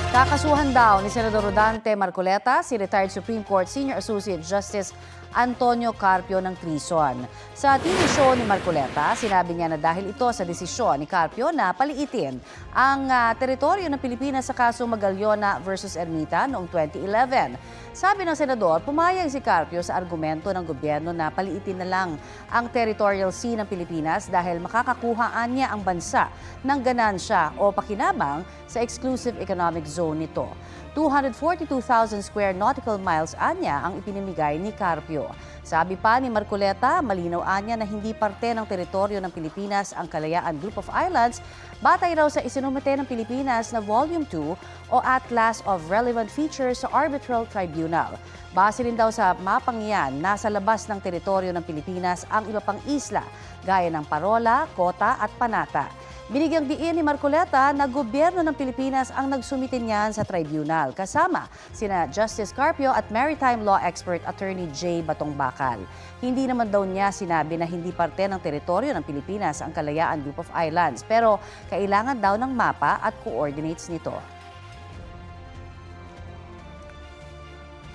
Kakasuhan daw ni Senador Rodante Marcoleta si retired Supreme Court Senior Associate Justice Antonio Carpio ng treason. Sa TV show ni Marcoleta, sinabi niya na dahil ito sa desisyon ni Carpio na paliitin ang teritoryo ng Pilipinas sa kaso Magallona versus Ermita noong 2011. Sabi ng senador, pumayag si Carpio sa argumento ng gobyerno na paliitin na lang ang territorial sea ng Pilipinas dahil makakakuhaan niya ang bansa ng ganansya o pakinabang sa exclusive economic zone nito. 242,000 square nautical miles anya ang ipinamigay ni Carpio. Sabi pa ni Marcoleta, malinaw anya na hindi parte ng teritoryo ng Pilipinas ang Kalayaan Group of Islands, batay raw sa isinumite ng Pilipinas na Volume 2 o Atlas of Relevant Features sa Arbitral Tribunal. Base rin daw sa mapang yan, nasa labas ng teritoryo ng Pilipinas ang iba pang isla, gaya ng Parola, Kota at Panata. Binigyang diin ni Marcoleta na gobyerno ng Pilipinas ang nagsumite niyan sa tribunal, kasama sina Justice Carpio at maritime law expert Attorney J. Batong Bakal. Hindi naman daw niya sinabi na hindi parte ng teritoryo ng Pilipinas ang Kalayaan Group of Islands, pero kailangan daw ng mapa at coordinates nito.